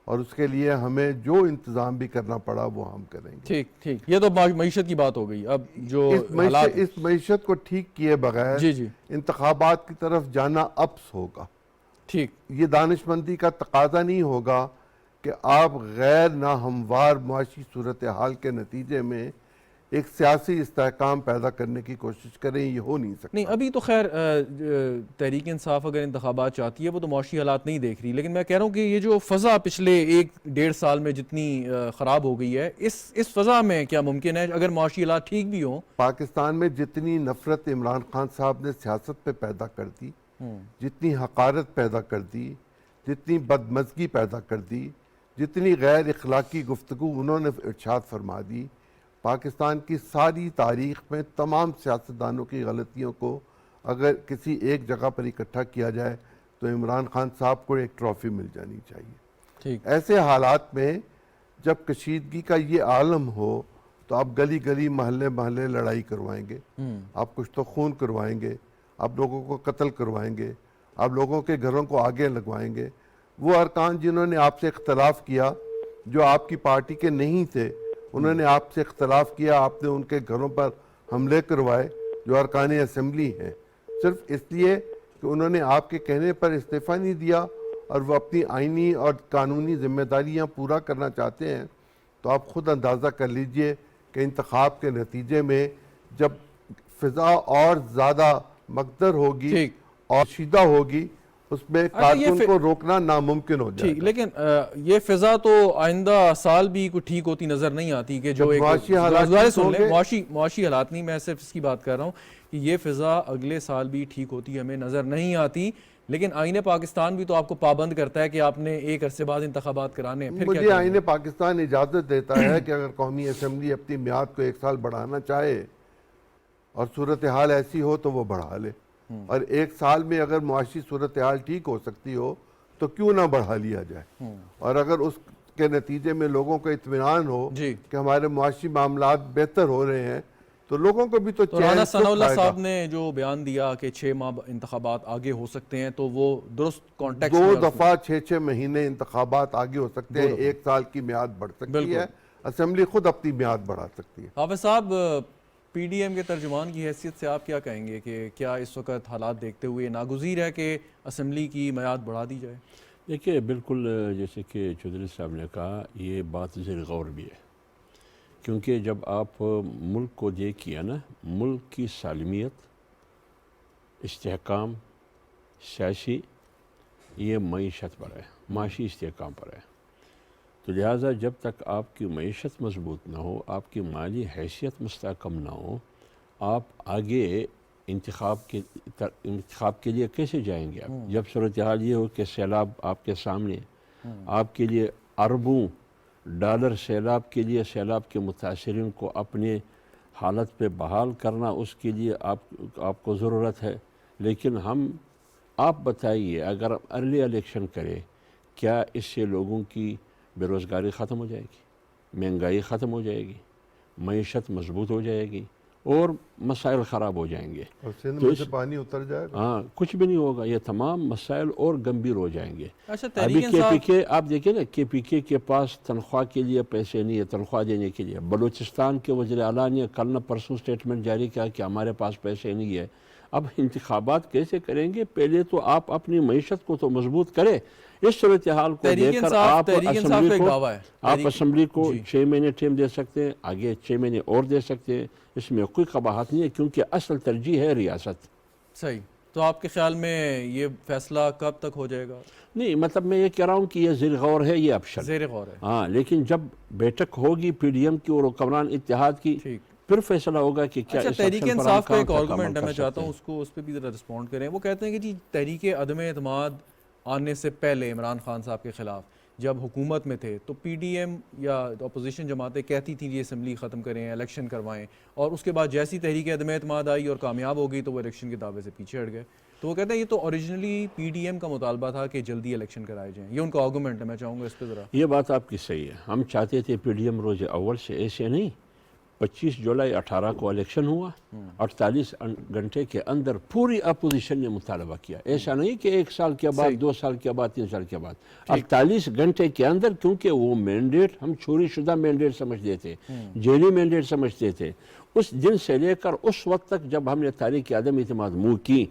اور اس کے لیے ہمیں جو انتظام بھی کرنا پڑا وہ ہم کریں گے. ٹھیک ٹھیک, یہ تو معیشت کی بات ہو گئی. اب جو اس معیشت کو ٹھیک کیے بغیر انتخابات کی طرف جانا اپس ہوگا. ٹھیک, یہ دانشمندی کا تقاضا نہیں ہوگا کہ آپ غیر ناہموار معاشی صورتحال کے نتیجے میں ایک سیاسی استحکام پیدا کرنے کی کوشش کریں، یہ ہو نہیں سکتا۔ نہیں ابھی تو خیر تحریک انصاف اگر انتخابات چاہتی ہے وہ تو معاشی حالات نہیں دیکھ رہی، لیکن میں کہہ رہا ہوں کہ یہ جو فضا پچھلے 1-1.5 سال میں جتنی خراب ہو گئی ہے، اس فضا میں کیا ممکن ہے اگر معاشی حالات ٹھیک بھی ہوں؟ پاکستان میں جتنی نفرت عمران خان صاحب نے سیاست پہ پیدا کر دی، جتنی حقارت پیدا کر دی، جتنی بدمزگی پیدا کر دی، جتنی غیر اخلاقی گفتگو انہوں نے ارشاد فرما دی، پاکستان کی ساری تاریخ میں تمام سیاستدانوں کی غلطیوں کو اگر کسی ایک جگہ پر اکٹھا کیا جائے تو عمران خان صاحب کو ایک ٹرافی مل جانی چاہیے۔ ٹھیک، ایسے حالات میں جب کشیدگی کا یہ عالم ہو تو آپ گلی گلی محلے محلے لڑائی کروائیں گے، آپ کشت و خون کروائیں گے، آپ لوگوں کو قتل کروائیں گے، آپ لوگوں کے گھروں کو آگے لگوائیں گے۔ وہ ارکان جنہوں نے آپ سے اختلاف کیا، جو آپ کی پارٹی کے نہیں تھے، انہوں نے آپ سے اختلاف کیا، آپ نے ان کے گھروں پر حملے کروائے، جو ارکان اسمبلی ہیں، صرف اس لیے کہ انہوں نے آپ کے کہنے پر استعفیٰ نہیں دیا اور وہ اپنی آئینی اور قانونی ذمہ داریاں پورا کرنا چاہتے ہیں۔ تو آپ خود اندازہ کر لیجئے کہ انتخاب کے نتیجے میں جب فضا اور زیادہ مقدر ہوگی اور شیدہ ہوگی، اس میں کارکن کو روکنا ناممکن ہو جائے ٹھیک، لیکن یہ فضا تو آئندہ سال بھی کوئی ٹھیک ہوتی نظر نہیں آتی کہ جو ایک معاشی حالات سن لیں، معاشی حالات نہیں، میں صرف اس کی بات کر رہا ہوں کہ یہ فضا اگلے سال بھی ٹھیک ہوتی ہمیں نظر نہیں آتی، لیکن آئین پاکستان بھی تو آپ کو پابند کرتا ہے کہ آپ نے ایک عرصے بعد انتخابات کرانے ہیں۔ مجھے آئین پاکستان اجازت دیتا ہے کہ اگر قومی اسمبلی اپنی میعاد کو 1 سال بڑھانا چاہے اور صورتحال ایسی ہو تو وہ بڑھا لے، اور 1 سال میں اگر معاشی صورتحال ٹھیک ہو سکتی ہو تو کیوں نہ بڑھا لیا جائے، اور اگر اس کے نتیجے میں لوگوں کو اطمینان ہو کہ ہمارے معاشی معاملات بہتر ہو رہے ہیں تو لوگوں کو بھی تو رانا ثناء اللہ صاحب نے جو بیان دیا کہ 6 ماہ انتخابات آگے ہو سکتے ہیں تو وہ درست کانٹیکسٹ 2 دفعہ 6 مہینے انتخابات آگے ہو سکتے ہیں، 1 سال کی میعاد بڑھ سکتی ہے، اسمبلی خود اپنی میعاد بڑھا سکتی ہے۔ حافظ صاحب، پی ڈی ایم کے ترجمان کی حیثیت سے آپ کیا کہیں گے کہ کیا اس وقت حالات دیکھتے ہوئے ناگزیر ہے کہ اسمبلی کی میعاد بڑھا دی جائے؟ دیکھیے بالکل جیسے کہ چودھری صاحب نے کہا، یہ بات زیر غور بھی ہے، کیونکہ جب آپ ملک کو دیکھیے نا، ملک کی سالمیت، استحکام، سیاسی، یہ معیشت پر ہے، معاشی استحکام پر ہے، تو لہٰذا جب تک آپ کی معیشت مضبوط نہ ہو، آپ کی مالی حیثیت مستحکم نہ ہو، آپ آگے انتخاب کے لیے کیسے جائیں گے؟ آپ جب صورتحال یہ ہو کہ سیلاب آپ کے سامنے، آپ کے لیے اربوں ڈالر سیلاب کے لیے، سیلاب کے متاثرین کو اپنے حالت پہ بحال کرنا، اس کے لیے آپ کو ضرورت ہے، لیکن آپ بتائیے اگر ارلی الیکشن کرے، کیا اس سے لوگوں کی بے روزگاری ختم ہو جائے گی، مہنگائی ختم ہو جائے گی، معیشت مضبوط ہو جائے گی اور مسائل خراب ہو جائیں گے، اور سندھ میں سے پانی اتر جائے گا، ہاں کچھ بھی نہیں ہوگا، یہ تمام مسائل اور گمبھیر ہو جائیں گے۔ ابھی تحریک آپ دیکھیں نا، KPK کے پاس تنخواہ کے لیے پیسے نہیں ہے، تنخواہ دینے کے لیے۔ بلوچستان کے وزیر اعلیٰ نے کل نہ پرسوں سٹیٹمنٹ جاری کیا کہ ہمارے پاس پیسے نہیں ہے۔ اب انتخابات کیسے کریں گے؟ پہلے تو آپ اپنی معیشت کو تو مضبوط کرے۔ اس صورتحال کو دیکھ کر آپ اسمبلی کو 6 مہینے ٹائم دے سکتے ہیں، آگے 6 مہینے اور دے سکتے ہیں، اس میں کوئی قباحت نہیں ہے، کیونکہ اصل ترجیح ہے ریاست۔ صحیح، تو آپ کے خیال میں یہ فیصلہ کب تک ہو جائے گا؟ نہیں، مطلب میں یہ کہہ رہا ہوں کہ یہ زیر غور ہے، یہ آپشن زیر غور ہے، ہاں، لیکن جب بیٹھک ہوگی PDM کی اور حکمران اتحاد کی، پھر فیصلہ ہوگا کہ کیا اس تحریک انصاف کا ایک آرگومنٹ ہے، میں چاہتا ہوں اس پہ بھی ذرا رسپونڈ کریں۔ وہ کہتے ہیں کہ جی تحریک عدم اعتماد آنے سے پہلے عمران خان صاحب کے خلاف جب حکومت میں تھے تو PDM یا اپوزیشن جماعتیں کہتی تھیں یہ اسمبلی ختم کریں، الیکشن کروائیں، اور اس کے بعد جیسی تحریک عدم اعتماد آئی اور کامیاب ہو گئی تو وہ الیکشن کے دعوے سے پیچھے ہٹ گئے۔ تو وہ کہتے ہیں یہ تو اوریجنلی PDM کا مطالبہ تھا کہ جلدی الیکشن کرائے جائیں، یہ ان کا آرگومنٹ ہے، میں چاہوں گا اس پہ ذرا۔ یہ بات آپ کی صحیح ہے، ہم چاہتے تھے PDM روز اول سے، ایسے نہیں۔ 25 جولائی 18 کو الیکشن ہوا، 48 گھنٹے کے اندر پوری اپوزیشن نے مطالبہ کیا، ایسا نہیں کہ 1 سال کے بعد، 2 سال کے بعد، 3 سال کے بعد، 48 گھنٹے کے اندر، کیونکہ وہ مینڈیٹ ہم چوری شدہ مینڈیٹ سمجھتے تھے، جیلی مینڈیٹ سمجھتے تھے۔ اس دن سے لے کر اس وقت تک جب ہم نے تحریک عدم اعتماد منہ کی،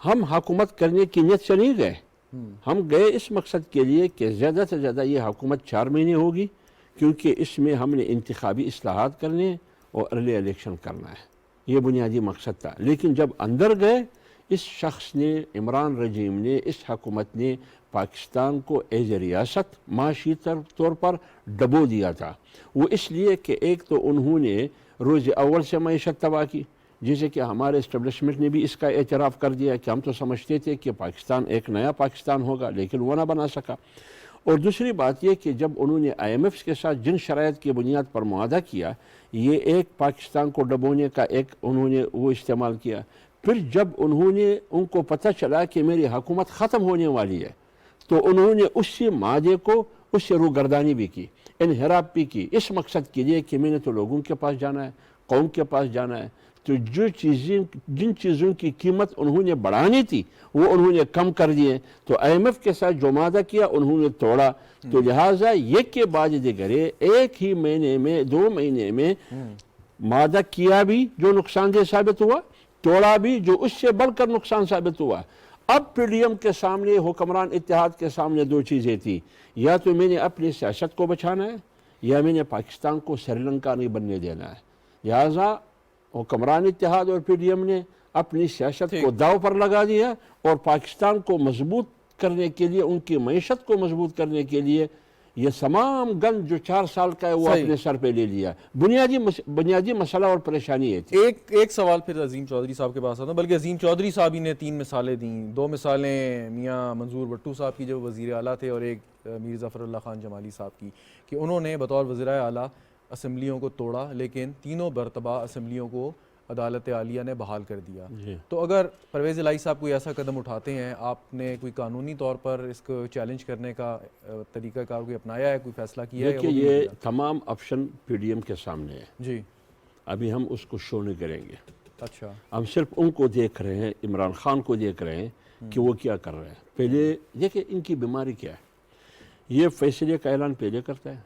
ہم حکومت کرنے کی نیت سے نہیں گئے، ہم گئے اس مقصد کے لیے کہ زیادہ سے زیادہ یہ حکومت 4 مہینے ہوگی، کیونکہ اس میں ہم نے انتخابی اصلاحات کرنے اور ارلی الیکشن کرنا ہے، یہ بنیادی مقصد تھا۔ لیکن جب اندر گئے، اس شخص نے، عمران رجیم نے، اس حکومت نے پاکستان کو ایز ریاست معاشی طور پر ڈبو دیا تھا۔ وہ اس لیے کہ ایک تو انہوں نے روز اول سے معیشت تباہ کی، جیسے کہ ہمارے اسٹیبلشمنٹ نے بھی اس کا اعتراف کر دیا کہ ہم تو سمجھتے تھے کہ پاکستان ایک نیا پاکستان ہوگا، لیکن وہ نہ بنا سکا۔ اور دوسری بات یہ کہ جب انہوں نے آئی ایم ایف کے ساتھ جن شرائط کی بنیاد پر معاہدہ کیا، یہ ایک پاکستان کو ڈبونے کا ایک انہوں نے وہ استعمال کیا۔ پھر جب انہوں نے ان کو پتہ چلا کہ میری حکومت ختم ہونے والی ہے، تو انہوں نے اسی معاہدے کو اس سے روگردانی بھی کی، انحراف بھی کی، اس مقصد کے لیے کہ میں نے تو لوگوں کے پاس جانا ہے، قوم کے پاس جانا ہے۔ تو جن چیزوں کی قیمت انہوں نے بڑھانی تھی وہ انہوں نے کم کر دیے۔ تو آئی ایم ایف کے ساتھ جو معاہدہ کیا انہوں نے توڑا۔ تو لہٰذا ایک کے بعد دیگرے ایک ہی مہینے میں، 2 مہینے میں معاہدہ کیا بھی جو نقصان دہ ثابت ہوا، توڑا بھی جو اس سے بڑھ کر نقصان ثابت ہوا۔ اب پی ڈی ایم کے سامنے، حکمران اتحاد کے سامنے 2 چیزیں تھیں، یا تو میں نے اپنی سیاست کو بچانا ہے یا میں نے پاکستان کو سری لنکا نہیں بننے دینا ہے۔ لہٰذا حکمران اتحاد اور پی ڈی ایم نے اپنی سیاست کو داؤ پر لگا دیا، اور پاکستان کو مضبوط کرنے کے لیے، ان کی معیشت کو مضبوط کرنے کے لیے یہ تمام گند جو 4 سال کا ہے وہ اپنے سر پہ لے لیا۔ بنیادی مسئلہ اور پریشانی ہے۔ ایک سوال پھر عظیم چودھری صاحب کے پاس آتا ہوں، بلکہ عظیم چودھری صاحب ہی نے 3 مثالیں دیں۔ 2 مثالیں میاں منظور بھٹو صاحب کی جو وزیر اعلیٰ تھے، اور ایک میر ظفر اللہ خان جمالی صاحب کی، کہ انہوں نے بطور وزیر اعلیٰ اسمبلیوں کو توڑا، لیکن تینوں مرتبہ اسمبلیوں کو عدالت عالیہ نے بحال کر دیا۔ تو اگر پرویز الہی صاحب کوئی ایسا قدم اٹھاتے ہیں، آپ نے کوئی قانونی طور پر اس کو چیلنج کرنے کا طریقہ کار کوئی اپنایا ہے، کوئی فیصلہ کیا ہے؟ دیکھیے یہ تمام آپشن پی ڈی ایم کے سامنے ہے جی، ابھی ہم اس کو شو نہیں کریں گے۔ اچھا، ہم صرف ان کو دیکھ رہے ہیں، عمران خان کو دیکھ رہے ہیں کہ وہ کیا کر رہے ہیں۔ پہلے دیکھیں ان کی بیماری کیا ہے، یہ فیصلے کا اعلان پہلے کرتا ہے،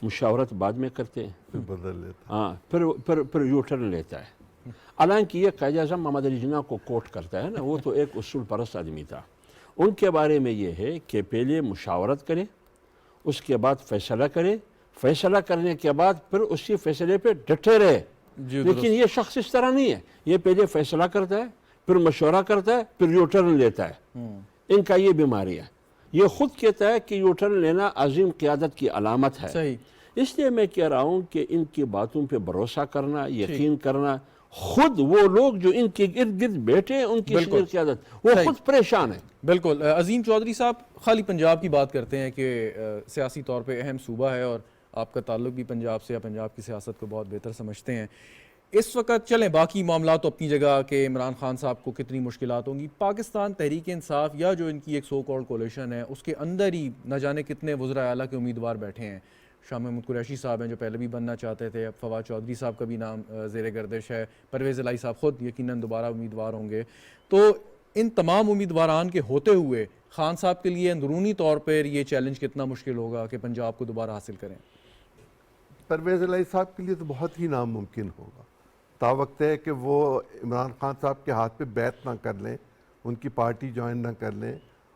مشاورت بعد میں کرتے ہیں، بدل لیتا ہاں، پھر یو ٹرن لیتا ہے۔ حالانکہ یہ قائد اعظم محمد علی جناح کو کوٹ کرتا ہے نا، وہ تو ایک اصول پرست آدمی تھا۔ ان کے بارے میں یہ ہے کہ پہلے مشاورت کرے، اس کے بعد فیصلہ کرے، فیصلہ کرنے کے بعد پھر اسی فیصلے پہ ڈٹے رہے۔ لیکن یہ شخص اس طرح نہیں ہے، یہ پہلے فیصلہ کرتا ہے، پھر مشورہ کرتا ہے، پھر یو ٹرن لیتا ہے۔ ان کا یہ بیماری ہے۔ یہ خود کہتا ہے کہ یو ٹرن لینا عظیم قیادت کی علامت ہے۔ صحیح۔ اس لیے میں کہہ رہا ہوں کہ ان کی باتوں پہ بھروسہ کرنا، یقین کرنا، خود وہ لوگ جو ان کے ارد گرد بیٹھے ہیں، ان کی سینئر قیادت، وہ خود پریشان ہے۔ بالکل۔ عظیم چودھری صاحب خالی پنجاب کی بات کرتے ہیں کہ سیاسی طور پہ اہم صوبہ ہے، اور آپ کا تعلق بھی پنجاب سے، یا پنجاب کی سیاست کو بہت بہتر سمجھتے ہیں اس وقت۔ چلیں باقی معاملات تو اپنی جگہ کہ عمران خان صاحب کو کتنی مشکلات ہوں گی، پاکستان تحریک انصاف یا جو ان کی ایک سو کالڈ کولیشن ہے، اس کے اندر ہی نہ جانے کتنے وزراء اعلیٰ کے امیدوار بیٹھے ہیں۔ شاہ محمود قریشی صاحب ہیں جو پہلے بھی بننا چاہتے تھے، اب فواد چودھری صاحب کا بھی نام زیر گردش ہے، پرویز الہی صاحب خود یقیناً دوبارہ امیدوار ہوں گے۔ تو ان تمام امیدواران کے ہوتے ہوئے خان صاحب کے لیے اندرونی طور پر یہ چیلنج کتنا مشکل ہوگا کہ پنجاب کو دوبارہ حاصل کریں؟ پرویز الہی صاحب کے لیے تو بہت ہی ناممکن ہوگا، تاوقت ہے کہ وہ عمران خان صاحب کے ہاتھ پہ بیعت نہ کر لیں، ان کی پارٹی جوائن نہ کر لیں،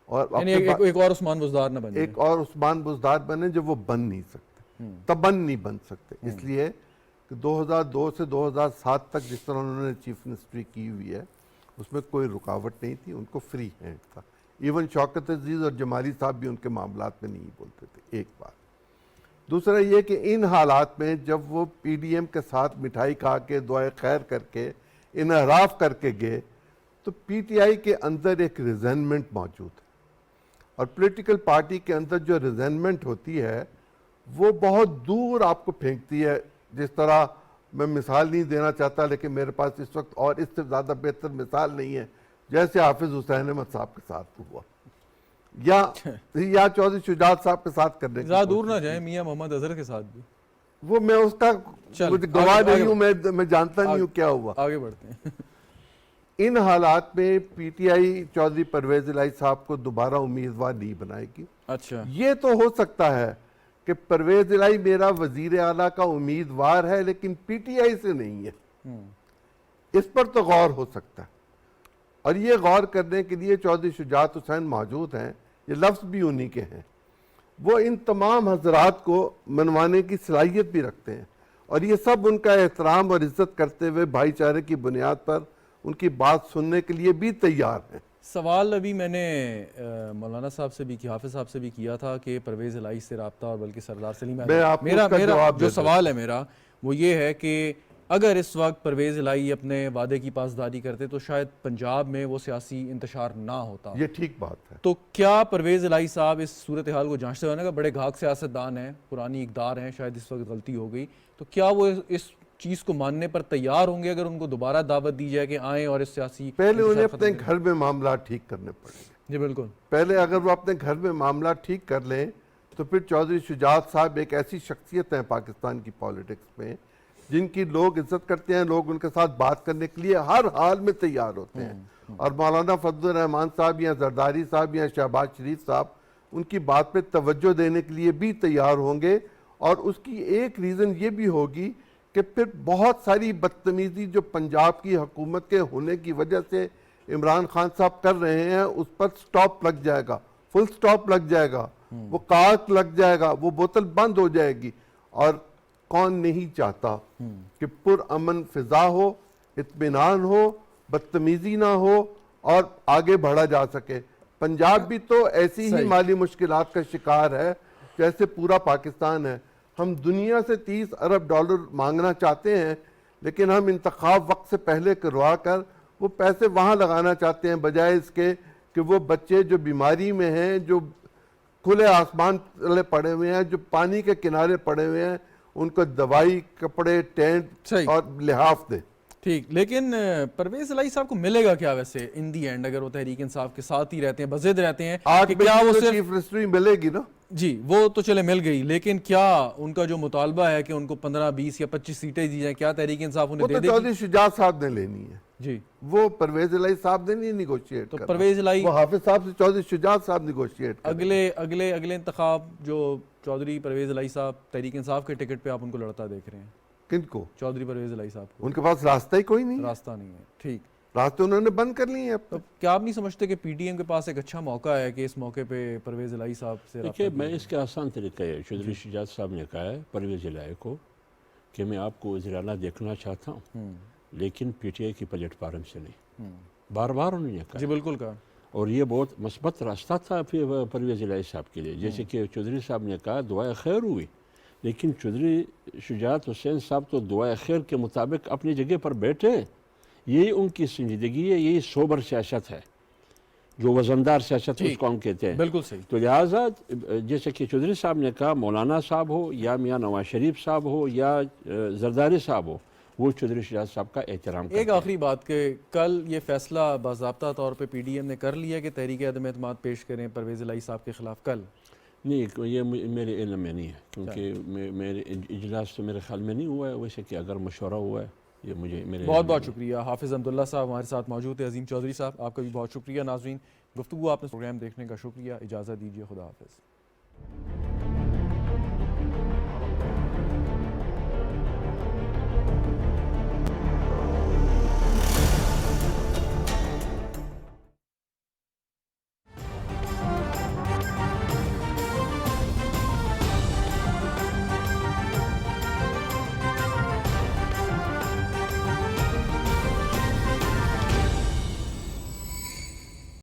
اور یعنی ایک اور عثمان بزدار نہ بنے، ایک اور عثمان بزدار بنے جو وہ بن نہیں سکتے، تباً نہیں بن سکتے۔ اس لیے کہ 2002 سے 2007 تک جس طرح انہوں نے چیف منسٹری کی ہوئی ہے، اس میں کوئی رکاوٹ نہیں تھی، ان کو فری ہینڈ تھا۔ ایون شوکت عزیز اور جمالی صاحب بھی ان کے معاملات میں نہیں بولتے تھے، ایک بات۔ دوسرا یہ کہ ان حالات میں جب وہ پی ڈی ایم کے ساتھ مٹھائی کھا کے، دعائے خیر کر کے، انحراف کر کے گئے، تو پی ٹی آئی کے اندر ایک ریزنمنٹ موجود ہے، اور پولیٹیکل پارٹی کے اندر جو ریزنمنٹ ہوتی ہے وہ بہت دور آپ کو پھینکتی ہے۔ جس طرح میں مثال نہیں دینا چاہتا، لیکن میرے پاس اس وقت اور اس سے زیادہ بہتر مثال نہیں ہے، جیسے حافظ حسین احمد صاحب کے ساتھ ہوا، یا چودھری شجاعت صاحب کے ساتھ کرنے کی زیادہ دور نہ جائیں، میاں محمد اظہر کے ساتھ بھی، وہ میں اس کا گواہ نہیں ہوں، میں جانتا نہیں ہوں کیا ہوا۔ آگے بڑھتے ہیں۔ ان حالات میں P T I Chaudhry Pervaiz Elahi صاحب کو دوبارہ امیدوار نہیں بنائے گی۔ اچھا، یہ تو ہو سکتا ہے کہ پرویز الہی میرا وزیر اعلیٰ کا امیدوار ہے، لیکن پی ٹی آئی سے نہیں ہے، اس پر تو غور ہو سکتا ہے، اور یہ غور کرنے کے لیے چودھری شجاعت حسین موجود ہیں، یہ لفظ بھی انہی کے ہیں۔ وہ ان تمام حضرات کو منوانے کی صلاحیت بھی رکھتے ہیں، اور یہ سب ان کا احترام اور عزت کرتے ہوئے بھائی چارے کی بنیاد پر ان کی بات سننے کے لیے بھی تیار ہیں۔ سوال ابھی میں نے مولانا صاحب سے بھی کیا، حافظ صاحب سے بھی کیا تھا کہ پرویز الہی سے رابطہ اور بلکہ سردار سلیم میں آپ کو میرا اس کا جواب جو دیتا ہوں۔ سوال ہے میرا وہ یہ ہے کہ اگر اس وقت پرویز الہی اپنے وعدے کی پاسداری کرتے تو شاید پنجاب میں وہ سیاسی انتشار نہ ہوتا۔ یہ ٹھیک بات ہے۔ تو کیا پرویز الہی صاحب اس صورتحال کو جانچتے ہوئے، بڑے گھاک سیاستدان ہیں، پرانی اقدار ہیں، شاید اس وقت غلطی ہو گئی، تو کیا وہ اس چیز کو ماننے پر تیار ہوں گے اگر ان کو دوبارہ دعوت دی جائے کہ آئیں اور اس سیاسی پہلے انہیں انتشار اپنے ختم کریں؟ گھر میں معاملات ٹھیک کرنے پڑیں گے۔ جی بالکل۔ پہلے اگر وہ اپنے گھر میں معاملات ٹھیک کر لیں تو پھر چودھری شجاعت صاحب ایک ایسی شخصیت ہیں پاکستان کی پالیٹکس میں جن کی لوگ عزت کرتے ہیں، لوگ ان کے ساتھ بات کرنے کے لیے ہر حال میں تیار ہوتے ہیں، اور مولانا فضل الرحمان صاحب یا زرداری صاحب یا شہباز شریف صاحب ان کی بات پہ توجہ دینے کے لیے بھی تیار ہوں گے۔ اور اس کی ایک ریزن یہ بھی ہوگی کہ پھر بہت ساری بدتمیزی جو پنجاب کی حکومت کے ہونے کی وجہ سے عمران خان صاحب کر رہے ہیں اس پر سٹاپ لگ جائے گا، فل سٹاپ لگ جائے گا، وہ کاٹ لگ جائے گا، وہ بوتل بند ہو جائے گی۔ اور کون نہیں چاہتا کہ پرامن فضا ہو، اطمینان ہو، بدتمیزی نہ ہو اور آگے بڑھا جا سکے۔ پنجاب بھی تو ایسی ہی مالی مشکلات کا شکار ہے جیسے پورا پاکستان ہے۔ ہم دنیا سے 30 ارب ڈالر مانگنا چاہتے ہیں لیکن ہم انتخاب وقت سے پہلے کروا کر وہ پیسے وہاں لگانا چاہتے ہیں بجائے اس کے کہ وہ بچے جو بیماری میں ہیں، جو کھلے آسمان تلے پڑے ہوئے ہیں، جو پانی کے کنارے پڑے ہوئے ہیں، ان کو دوائی، کپڑے، ٹینٹ اور لحاف دیں۔ ٹھیک، لیکن پرویز الہی صاحب کو ملے گا کیا ویسے ان دی اینڈ اگر وہ تحریک انصاف کے ساتھ ہی رہتے ہیں، بضد رہتے ہیں؟ 8 کیا وہ بجے صرف چیف منسٹری ملے گی نا؟ جی وہ تو چلے مل گئی، لیکن کیا ان کا جو مطالبہ ہے کہ ان کو 15، 20 یا 25 سیٹیں دی جائیں، کیا تحریک انصاف وہ انہیں تو دے دے چودھری گی؟ شجاعت صاحب نے لینی ہے، جی وہ پرویز الہی صاحب نے نہیں نیگوشیٹ تو کرنا۔ پرویز الہی وہ حافظ صاحب سے چودھری شجاعت صاحب نیگوشیٹ کریں۔ اگلے انتخاب جو چودھری پرویز الہی صاحب تحریک انصاف کے ٹکٹ پہ آپ ان کو لڑتا دیکھ رہے ہیں؟ کن کو؟ چودھری پرویز الہی صاحب کو؟ ان کے پاس راستہ ہی کوئی نہیں، راستہ نہیں ہے۔ ٹھیک، راستے انہوں نے بند کر لیے ہیں اب تو تک۔ کیا آپ نہیں سمجھتے کہ پی ٹی ایم کے پاس ایک اچھا موقع ہے کہ اس موقع پہ پرویز الہی صاحب سے رابطہ دیکھیے میں اس کے آسان طریقہ ہے، چودھری شجاعت صاحب نے کہا ہے پرویز الہی کو کہ میں آپ کو وزیر اعلیٰ دیکھنا چاہتا ہوں لیکن پی ٹی آئی کی پلیٹ فارم سے نہیں، بار بار انہوں نے کہا۔ جی بالکل کہا۔ اور یہ بہت مثبت راستہ تھا پرویز الہی صاحب کے لیے، جیسے کہ چودھری صاحب نے کہا دعائے خیر ہوئی، لیکن چودھری شجاعت حسین صاحب تو دعائے خیر کے مطابق اپنی جگہ پر بیٹھے، یہی ان کی سنجیدگی ہے، یہی سوبر سیاست ہے، جو وزندار سیاست اس کو ہم کہتے ہیں۔ بالکل صحیح۔ تو لہٰذا جیسے کہ چودھری صاحب نے کہا مولانا صاحب ہو یا میاں نواز شریف صاحب ہو یا زرداری صاحب ہو، وہ چودھری شجاعت صاحب کا احترام کرتے ایک آخری بات کہ کل یہ فیصلہ باضابطہ طور پہ پی ڈی ایم نے کر لیا کہ تحریک عدم اعتماد پیش کریں پرویز الہی صاحب کے خلاف کل؟ نہیں، یہ میرے علم میں نہیں ہے، کیونکہ میرے اجلاس تو میرے خیال میں نہیں ہوا ہے، ویسے کہ اگر مشورہ ہوا ہے یہ مجھے میرے بہت بہت شکریہ۔ حافظ حمداللہ صاحب ہمارے ساتھ موجود ہیں، عظیم چودھری صاحب آپ کا بھی بہت شکریہ۔ ناظرین گفتگو آپ نے پروگرام دیکھنے کا شکریہ، اجازت دیجیے، خدا حافظ۔